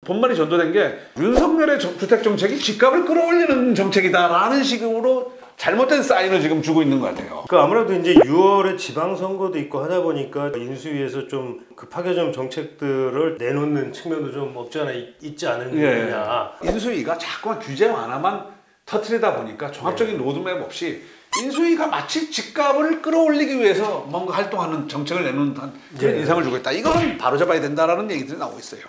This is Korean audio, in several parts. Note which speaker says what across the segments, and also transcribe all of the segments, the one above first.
Speaker 1: 본말이 전도된 게 윤석열의 주택 정책이 집값을 끌어올리는 정책이다라는 식으로 잘못된 사인을 지금 주고 있는 것 같아요.
Speaker 2: 그 아무래도 이제 6월에 지방선거도 있고 하다 보니까 인수위에서 좀 급하게 좀 정책들을 내놓는 측면도 좀 없지 않아 있지 않느냐.
Speaker 1: 인수위가 자꾸만 규제 완화만 터트리다 보니까 종합적인 로드맵 없이 인수위가 마치 집값을 끌어올리기 위해서 뭔가 활동하는 정책을 내놓는 그런 인상을 주고 있다. 이건 바로잡아야 된다라는 얘기들이 나오고 있어요.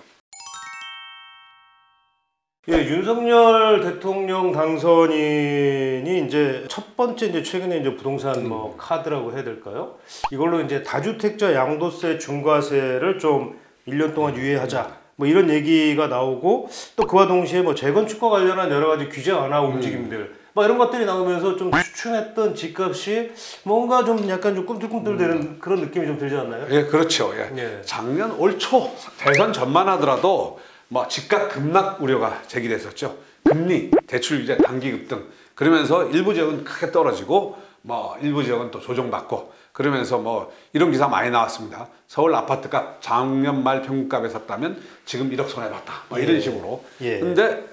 Speaker 2: 예, 윤석열 대통령 당선인이 이제 첫 번째 이제 최근에 이제 부동산 뭐 카드라고 해야 될까요? 이걸로 이제 다주택자 양도세 중과세를 좀 1년 동안 유예하자. 뭐 이런 얘기가 나오고 또 그와 동시에 뭐 재건축과 관련한 여러 가지 규제 완화 움직임들 막 이런 것들이 나오면서 좀 추춤했던 집값이 뭔가 좀 약간 좀 꿈틀꿈틀대는 그런 느낌이 좀 들지 않나요?
Speaker 1: 예, 그렇죠. 예. 작년 올 초 대선 전만 하더라도 뭐 집값 급락 우려가 제기됐었죠. 금리, 대출 이제 단기 급등 그러면서 일부 지역은 크게 떨어지고 뭐 일부 지역은 또 조정받고 그러면서 뭐 이런 기사 많이 나왔습니다. 서울 아파트값 작년 말 평균값에 샀다면 지금 1억 손해봤다. 뭐 이런 식으로. 근데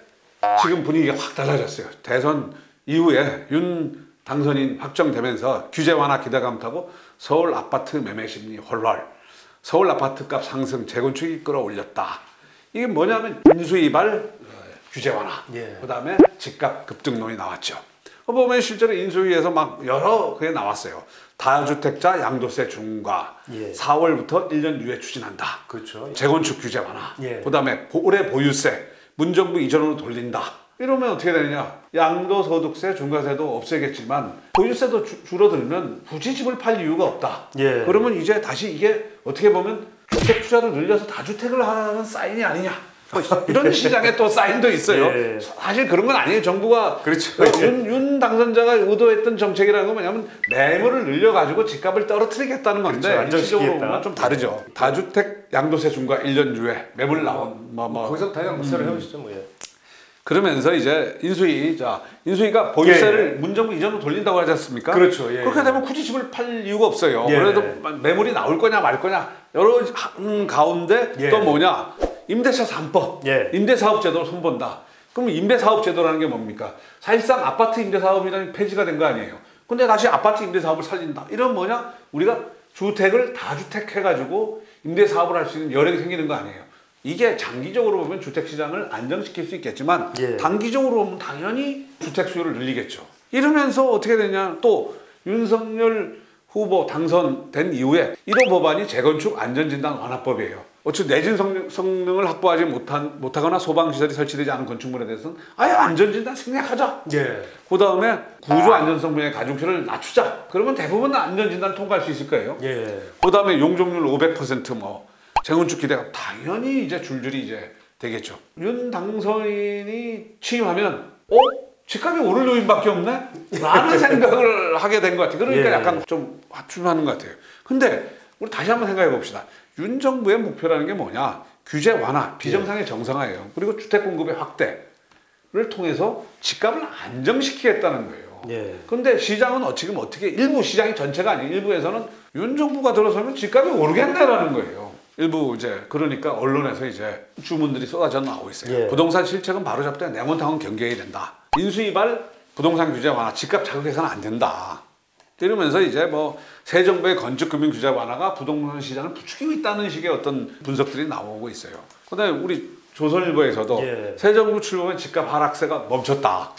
Speaker 1: 지금 분위기가 확 달라졌어요. 대선 이후에 윤 당선인 확정되면서 규제 완화 기대감 타고 서울 아파트 매매 심리 헐헐. 서울 아파트값 상승 재건축이 끌어올렸다. 이게 뭐냐면 인수위발 규제 완화. 그다음에 집값 급등론이 나왔죠. 보면 실제로 인수위에서 막 여러 게 나왔어요. 다주택자 양도세 중과 4월부터 1년 유예 추진한다.
Speaker 2: 그렇죠.
Speaker 1: 재건축 규제 완화. 그다음에 올해 보유세 문정부 이전으로 돌린다. 이러면 어떻게 되느냐? 양도소득세 중과세도 없애겠지만 보유세도 줄어들면 굳이 집을 팔 이유가 없다. 그러면 이제 다시 이게 어떻게 보면 주택 투자를 늘려서 다주택을 하는 사인이 아니냐. 이런 시장에 또 사인도 있어요. 사실 그런 건 아니에요. 정부가
Speaker 2: 그렇죠.
Speaker 1: 윤 당선자가 의도했던 정책이라는 건 뭐냐면 매물을 늘려가지고 집값을 떨어뜨리겠다는 건데 실질적으로 보면 좀 다르죠. 다주택 양도세 중과 1년 유예 매물 나온
Speaker 2: 거기서 다 양도세를 해보시죠. 뭐.
Speaker 1: 그러면서 이제 인수위가 보유세를 문정부 이전으로 돌린다고 하지 않습니까?
Speaker 2: 그렇죠.
Speaker 1: 그렇게 되면 굳이 집을 팔 이유가 없어요. 그래도 매물이 나올 거냐 말 거냐 여러 가운데 또 뭐냐? 임대차 3법, 임대사업제도를 손본다. 그럼 임대사업제도라는 게 뭡니까? 사실상 아파트 임대사업이라는 폐지가 된 거 아니에요. 근데 다시 아파트 임대사업을 살린다. 이런 뭐냐? 우리가 주택을 다주택 해가지고 임대사업을 할 수 있는 여력이 생기는 거 아니에요. 이게 장기적으로 보면 주택시장을 안정시킬 수 있겠지만 단기적으로 보면 당연히 주택 수요를 늘리겠죠. 이러면서 어떻게 되냐? 또 윤석열 후보 당선된 이후에 1호 법안이 재건축 안전진단 완화법이에요. 어차피 내진 성능을 확보하지 못하거나 소방시설이 설치되지 않은 건축물에 대해서는 아예 안전진단 생략하자. 그 다음에 구조 안전성 분야의 가중치를 낮추자. 그러면 대부분 안전진단 통과할 수 있을 거예요. 그 다음에 용적률 500% 뭐 재건축 기대가 당연히 이제 줄줄이 이제 되겠죠. 윤 당선인이 취임하면 집값이 오를 요인밖에 없네? 라는 생각을 하게 된 것 같아요. 그러니까 약간 좀 화춤하는 것 같아요. 근데 우리 다시 한번 생각해 봅시다. 윤 정부의 목표라는 게 뭐냐? 규제 완화, 비정상의 정상화예요. 그리고 주택 공급의 확대를 통해서 집값을 안정시키겠다는 거예요. 근데 시장은 지금 어떻게 일부 시장이 전체가 아니에요. 일부에서는 윤 정부가 들어서면 집값이 오르겠네라는 거예요. 일부 이제 그러니까 언론에서 이제 주문들이 쏟아져 나오고 있어요. 부동산 실책은 바로잡되 냉온탕은 경계해야 된다. 인수위발 부동산 규제 완화, 집값 자극해서는 안 된다. 이러면서 이제 뭐 새 정부의 건축금융 규제 완화가 부동산 시장을 부추기고 있다는 식의 어떤 분석들이 나오고 있어요. 그다음에 우리 조선일보에서도 새 정부 출범의 집값 하락세가 멈췄다.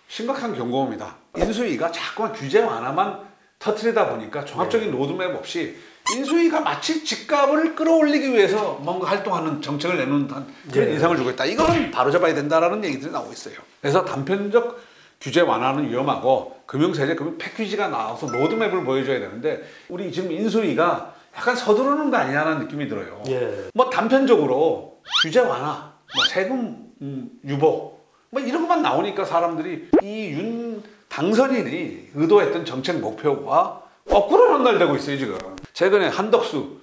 Speaker 1: 심각한 경고입니다. 인수위가 자꾸만 규제 완화만 터트리다 보니까 종합적인 로드맵 없이 인수위가 마치 집값을 끌어올리기 위해서 뭔가 활동하는 정책을 내놓는 그런 인상을 주고 있다. 이건 바로잡아야 된다라는 얘기들이 나오고 있어요. 그래서 단편적 규제 완화는 위험하고 금융세제, 금융 패키지가 나와서 로드맵을 보여줘야 되는데 우리 지금 인수위가 약간 서두르는 거 아니냐는 느낌이 들어요. 뭐 단편적으로 규제 완화, 뭐 세금 유보 뭐 이런 것만 나오니까 사람들이 이 윤 당선인이 의도했던 정책 목표와 거꾸로 연결되고 있어요 지금. 최근에 한덕수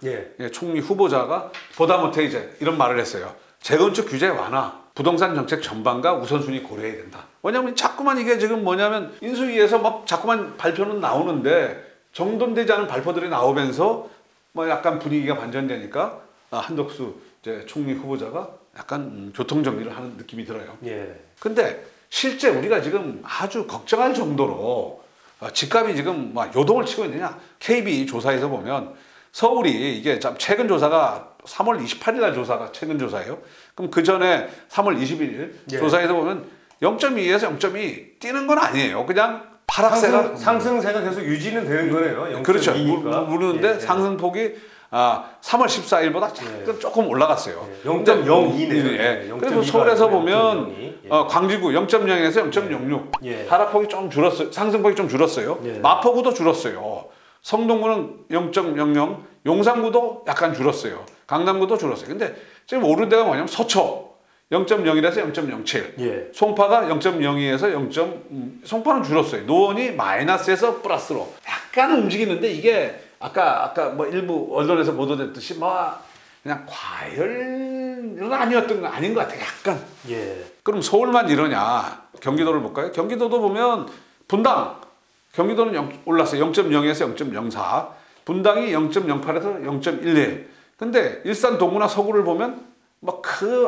Speaker 1: 총리 후보자가 보다 못해 이제 이런 말을 했어요. 재건축 규제 완화, 부동산 정책 전반과 우선순위 고려해야 된다. 왜냐면 자꾸만 이게 지금 뭐냐면 인수위에서 막 자꾸만 발표는 나오는데 정돈되지 않은 발표들이 나오면서 뭐 약간 분위기가 반전되니까 한덕수 이제 총리 후보자가 약간 교통정리를 하는 느낌이 들어요.
Speaker 2: 예.
Speaker 1: 근데 실제 우리가 지금 아주 걱정할 정도로 집값이 지금 막 요동을 치고 있느냐? KB 조사에서 보면 서울이 이게 최근 조사가 3월 28일 날 조사가 최근 조사예요. 그럼 그 전에 3월 21일
Speaker 2: 예.
Speaker 1: 조사에서 보면 0.2에서 0.2 뛰는 건 아니에요. 그냥 하락세가
Speaker 2: 상승세가 계속 유지는 되는 거네요.
Speaker 1: 그렇죠.
Speaker 2: 0.2니까.
Speaker 1: 무르는데
Speaker 2: 예.
Speaker 1: 상승폭이 3월 14일보다 조금 올라갔어요.
Speaker 2: 0.02네요.
Speaker 1: 예. 그리고 서울에서 보면 광지구 0.0에서 0.06
Speaker 2: 예.
Speaker 1: 하락폭이 좀 줄었어요. 상승폭이 좀 줄었어요.
Speaker 2: 예.
Speaker 1: 마포구도 줄었어요. 성동구는 0.00, 용산구도 약간 줄었어요. 강남구도 줄었어요. 근데 지금 오른 데가 뭐냐면 서초 0.01에서 0.07,
Speaker 2: 예.
Speaker 1: 송파가 0.02에서 0. 송파는 줄었어요. 노원이 마이너스에서 플러스로 약간 움직이는데 이게 아까 뭐 일부 언론에서 보도됐듯이 뭐 그냥 과열은 아니었던 거 아닌 것 같아요. 약간.
Speaker 2: 예.
Speaker 1: 그럼 서울만 이러냐? 경기도를 볼까요? 경기도도 보면 분당 경기도는 올랐어요. 0.0에서 0.04. 분당이 0.08에서 0.11. 근데 일산 동구나 서구를 보면 뭐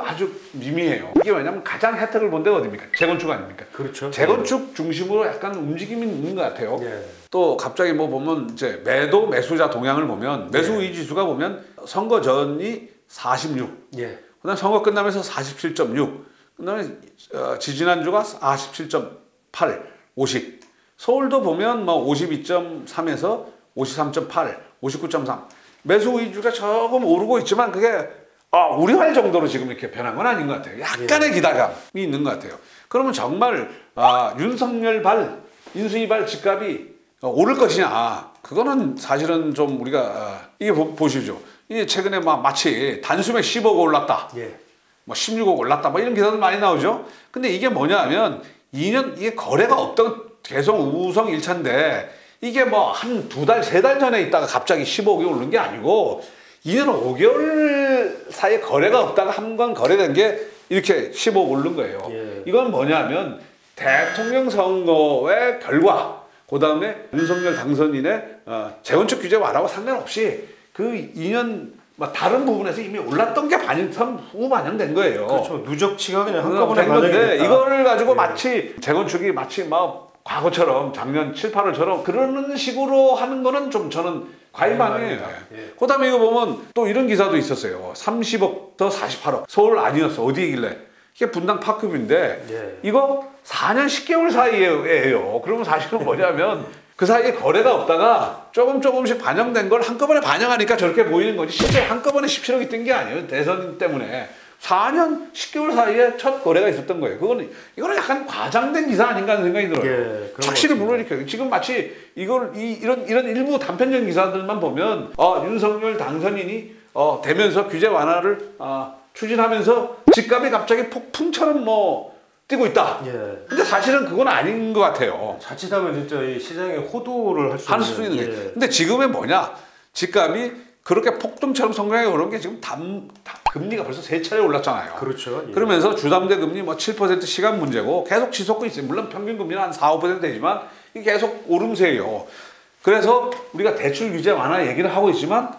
Speaker 1: 아주 미미해요. 이게 왜냐면 가장 혜택을 본 데가 어디입니까? 재건축 아닙니까?
Speaker 2: 그렇죠.
Speaker 1: 재건축 중심으로 약간 움직임이 있는 것 같아요.
Speaker 2: 예.
Speaker 1: 또 갑자기 뭐 보면 이제 매수자 동향을 보면 매수 의지 지수가 보면 선거 전이 46.
Speaker 2: 예.
Speaker 1: 그다음 선거 끝나면서 47.6. 그다음에 지지난주가 47.8, 50. 서울도 보면 뭐 52.3에서 53.8, 59.3. 매수 의지가 조금 오르고 있지만 그게 우려할 정도로 지금 이렇게 변한 건 아닌 것 같아요. 약간의 기다감이 있는 것 같아요. 그러면 정말 윤석열 인수위 집값이 오를 것이냐? 그거는 사실은 좀 우리가 이게 보시죠. 이게 최근에 마치 단숨에 10억 올랐다.
Speaker 2: 예.
Speaker 1: 뭐 16억 올랐다. 뭐 이런 기사들 많이 나오죠. 근데 이게 뭐냐면 2년 이게 거래가 없던 계속 우성 일차인데 이게 뭐 한 2달, 3달 전에 있다가 갑자기 15억이 오른 게 아니고 2년 5개월 사이에 거래가 없다가 한 번 거래된 게 이렇게 15억 오른 거예요.
Speaker 2: 예.
Speaker 1: 이건 뭐냐면 대통령 선거의 결과, 그 다음에 윤석열 당선인의 재건축 규제 완화와 상관없이 그 2년 다른 부분에서 이미 올랐던 게 반영된 거예요.
Speaker 2: 그렇죠. 누적치가 그냥 한꺼번에
Speaker 1: 된 건데
Speaker 2: 반영이 됐다.
Speaker 1: 이거를 가지고
Speaker 2: 예.
Speaker 1: 마치 재건축이 마치 과거처럼 작년 7, 8월처럼 그러는 식으로 하는 거는 좀 저는 과잉반응이에요.
Speaker 2: 예.
Speaker 1: 그 다음에 이거 보면 또 이런 기사도 있었어요. 30억 더 48억. 서울 아니었어. 어디이길래. 이게 분당 파크뷰인데
Speaker 2: 예.
Speaker 1: 이거 4년 10개월 사이에요. 그러면 사실은 뭐냐면 그 사이에 거래가 없다가 조금씩 반영된 걸 한꺼번에 반영하니까 저렇게 보이는 거지 실제 한꺼번에 17억이 뜬 게 아니에요. 대선 때문에. 4년 10개월 사이에 첫 거래가 있었던 거예요. 이거는 약간 과장된 기사 아닌가 하는 생각이 들어요.
Speaker 2: 예,
Speaker 1: 확실히 불러일으켜요. 지금 마치 이런 일부 단편적 기사들만 보면 윤석열 당선인이 되면서 규제 완화를 추진하면서 집값이 갑자기 폭풍처럼 뛰고 있다.
Speaker 2: 예.
Speaker 1: 근데 사실은 그건 아닌 것 같아요.
Speaker 2: 자칫하면 진짜 이 시장에 호도를 할 수
Speaker 1: 있는 게.
Speaker 2: 예.
Speaker 1: 근데 지금은 뭐냐? 집값이 그렇게 폭등처럼 성장해 오는 게 지금 금리가 벌써 3차례 올랐잖아요.
Speaker 2: 그렇죠. 예.
Speaker 1: 그러면서 주담대 금리 7% 시간 문제고 계속 지속고 있어요. 물론 평균 금리는 한 4, 5% 되지만 이게 계속 오름세예요. 그래서 우리가 대출 규제 완화 얘기를 하고 있지만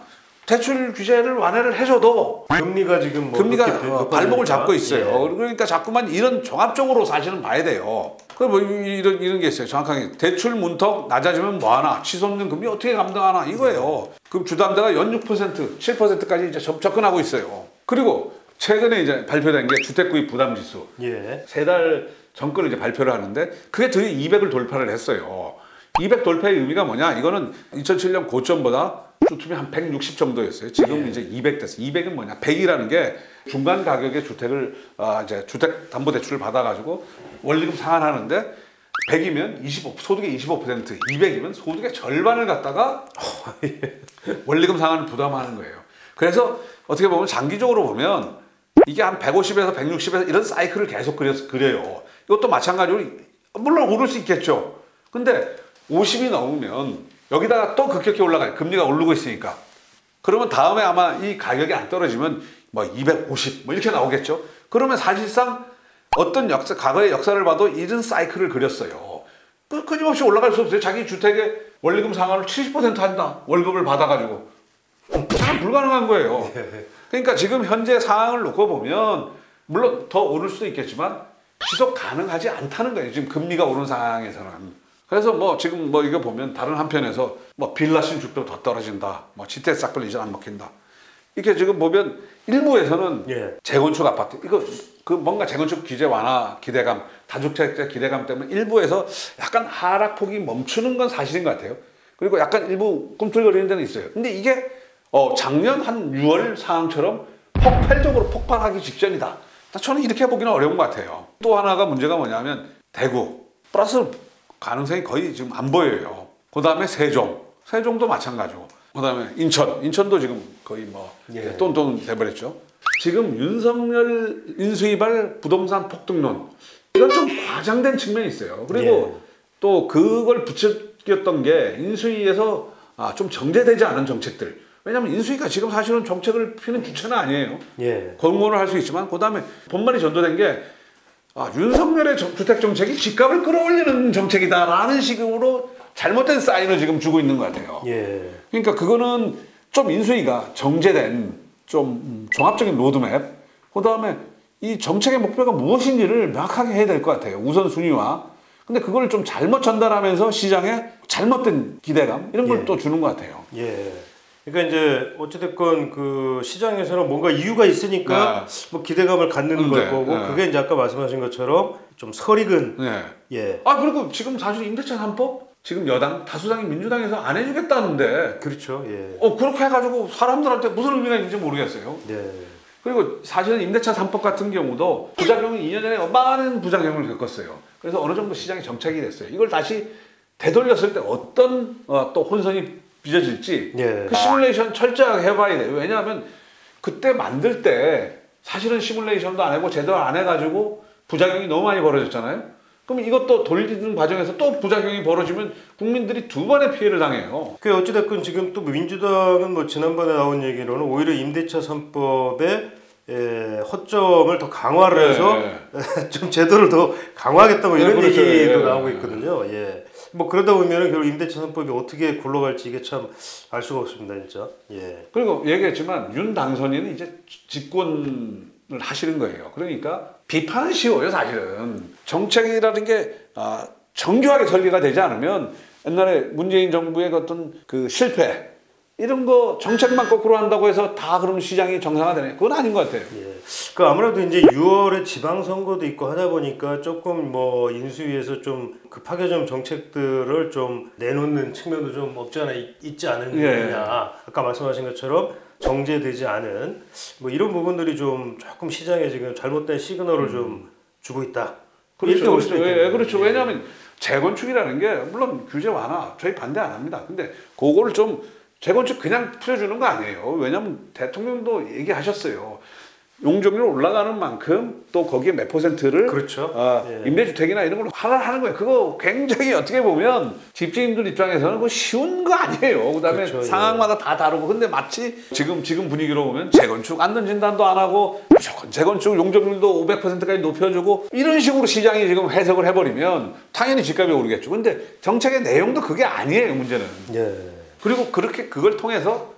Speaker 1: 대출 규제를 완화를 해줘도
Speaker 2: 금리가 지금
Speaker 1: 금리가 발목을 잡고 있어요.
Speaker 2: 예.
Speaker 1: 그러니까 자꾸만 이런 종합적으로 사실은 봐야 돼요. 이런 게 있어요. 정확하게 대출 문턱 낮아지면 뭐하나, 치솟는 금리 어떻게 감당하나 이거예요. 그럼 주담대가 연 6%, 7%까지 이제 접근하고 있어요. 그리고 최근에 이제 발표된 게 주택구입 부담 지수.
Speaker 2: 예.
Speaker 1: 3달 전거를 이제 발표를 하는데 그게 드디어 200을 돌파를 했어요. 200 돌파의 의미가 뭐냐? 이거는 2007년 고점보다 주투비 한 160 정도였어요. 지금 이제 200 됐어요. 200은 뭐냐? 100이라는 게 중간 가격의 주택을 이제 주택담보대출을 받아가지고 원리금 상환하는데 100이면 소득의 25%, 200이면 소득의 절반을 갖다가 원리금 상환을 부담하는 거예요. 그래서 어떻게 보면 장기적으로 보면 이게 한 150에서 160에서 이런 사이클을 계속 그려요. 이것도 마찬가지로 물론 오를 수 있겠죠. 근데 50이 넘으면 여기다가 또 급격히 올라가요. 금리가 오르고 있으니까. 그러면 다음에 아마 이 가격이 안 떨어지면 250 이렇게 나오겠죠. 그러면 사실상 어떤 과거의 역사를 봐도 이런 사이클을 그렸어요. 끊임없이 올라갈 수 없어요. 자기 주택의 원리금 상환을 70% 한다. 월급을 받아가지고. 잘 불가능한 거예요. 그러니까 지금 현재 상황을 놓고 보면 물론 더 오를 수도 있겠지만 지속 가능하지 않다는 거예요. 지금 금리가 오른 상황에서는. 그래서 뭐 지금 뭐 이거 보면 다른 한편에서 뭐 빌라 신축도 더 떨어진다. 뭐 지택싹별 이전 안 먹힌다. 이렇게 지금 보면 일부에서는
Speaker 2: 예.
Speaker 1: 재건축 아파트 이거 그 뭔가 재건축 규제 완화 기대감, 다주택자 기대감 때문에 일부에서 약간 하락폭이 멈추는 건 사실인 것 같아요. 그리고 약간 일부 꿈틀거리는 데는 있어요. 근데 이게 작년 한 6월 상황처럼 폭발적으로 폭발하기 직전이다. 저는 이렇게 보기는 어려운 것 같아요. 또 하나가 문제가 뭐냐면 대구 플러스 가능성이 거의 지금 안 보여요. 그 다음에 세종도 마찬가지고. 그 다음에 인천도 지금 거의 뭐 똔똔 돼버렸죠. 지금 윤석열 인수위발 부동산 폭등론 이건 좀 과장된 측면이 있어요. 그리고 또 그걸 부추겼던 게 인수위에서 좀 정제되지 않은 정책들. 왜냐하면 인수위가 지금 사실은 정책을 피는 주체는 아니에요. 공론을 할 수 있지만 그 다음에 본말이 전도된 게 윤석열의 주택 정책이 집값을 끌어올리는 정책이다라는 식으로 잘못된 사인을 지금 주고 있는 것 같아요. 그러니까 그거는 좀 인수위가 정제된 좀 종합적인 로드맵, 그 다음에 이 정책의 목표가 무엇인지를 명확하게 해야 될 것 같아요. 우선순위와. 근데 그걸 좀 잘못 전달하면서 시장에 잘못된 기대감 이런 걸 또 주는 것 같아요.
Speaker 2: 그러니까 이제 어찌됐건 그 시장에서는 뭔가 이유가 있으니까 뭐 기대감을 갖는 걸 거고 그게 이제 아까 말씀하신 것처럼 좀 설익은
Speaker 1: 그리고 지금 사실 임대차 3법 지금 여당 다수당이 민주당에서 안 해주겠다는데
Speaker 2: 그렇죠.
Speaker 1: 그렇게 해가지고 사람들한테 무슨 의미가 있는지 모르겠어요. 그리고 사실은 임대차 3법 같은 경우도 부작용이 2년 전에 많은 부작용을 겪었어요. 그래서 어느 정도 시장이 정착이 됐어요. 이걸 다시 되돌렸을 때 어떤 또 혼선이 빚어질지 그 시뮬레이션 철저하게 해봐야 돼요. 왜냐하면 그때 만들 때 사실은 시뮬레이션도 안 하고 제대로 안 해가지고 부작용이 너무 많이 벌어졌잖아요. 그럼 이것도 돌리는 과정에서 또 부작용이 벌어지면 국민들이 두 번의 피해를 당해요.
Speaker 2: 그 어찌됐건 지금 또 민주당은 뭐 지난번에 나온 얘기로는 오히려 임대차 3법의 허점을 더 강화를 해서 좀 제도를 더 강화하겠다 뭐 이런 얘기도 나오고 있거든요. 뭐 그러다 보면은 결국 임대차 3법이 어떻게 굴러갈지 이게 참 알 수가 없습니다, 진짜.
Speaker 1: 그리고 얘기했지만 윤 당선인은 이제 집권을 하시는 거예요. 그러니까 비판은 쉬워요, 사실은. 정책이라는 게 정교하게 설계가 되지 않으면 옛날에 문재인 정부의 어떤 그 실패 이런 거 정책만 거꾸로 한다고 해서 다 그럼 시장이 정상화되네. 그건 아닌 것 같아요.
Speaker 2: 그 아무래도 이제 6월에 지방선거도 있고 하다 보니까 조금 뭐 인수위에서 좀 급하게 좀 정책들을 좀 내놓는 측면도 좀 없지 않아 있지 않느냐. 아까 말씀하신 것처럼 정제되지 않은 뭐 이런 부분들이 좀 조금 시장에 지금 잘못된 시그널을 좀 주고 있다.
Speaker 1: 그렇죠. 그렇죠. 왜냐하면 재건축이라는 게 물론 규제 완화 저희 반대 안 합니다. 근데 그거를 좀 재건축 그냥 풀어주는 거 아니에요. 왜냐하면 대통령도 얘기하셨어요. 용적률 올라가는 만큼 또 거기에 몇 %를 임대주택이나 이런 걸로 하는 거예요. 그거 굉장히 어떻게 보면 집주인들 입장에서는 그거 쉬운 거 아니에요. 그다음에 상황마다 다 다르고 근데 마치 지금 분위기로 보면 재건축 안전 진단도 안 하고 무조건 재건축 용적률도 500%까지 높여주고 이런 식으로 시장이 지금 해석을 해버리면 당연히 집값이 오르겠죠. 근데 정책의 내용도 그게 아니에요. 문제는. 그리고 그걸 통해서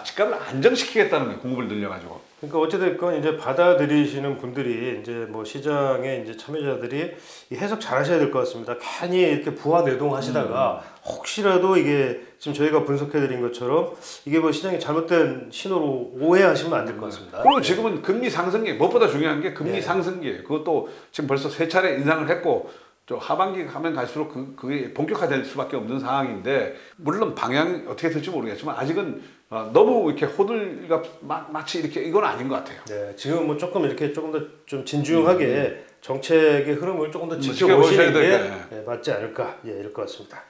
Speaker 1: 집값을 안정시키겠다는 거예요. 공급을 늘려가지고.
Speaker 2: 그러니까 어찌됐건 이제 받아들이시는 분들이 이제 뭐 시장의 이제 참여자들이 해석 잘 하셔야 될 것 같습니다. 괜히 이렇게 부하내동하시다가 혹시라도 이게 지금 저희가 분석해드린 것처럼 이게 뭐 시장이 잘못된 신호로 오해하시면 안 될 것 같습니다.
Speaker 1: 그리고 지금은 금리 상승기, 무엇보다 중요한 게 금리 상승기예요. 그것도 지금 벌써 3차례 인상을 했고 또 하반기 가면 갈수록 그게 본격화될 수밖에 없는 상황인데 물론 방향이 어떻게 될지 모르겠지만 아직은 너무 이렇게 호들갑 마치 이렇게 이건 아닌 것 같아요.
Speaker 2: 지금 뭐 조금 이렇게 조금 더 좀 진중하게 정책의 흐름을 조금 더 지켜보시는 게 맞지 않을까 이럴 것 같습니다.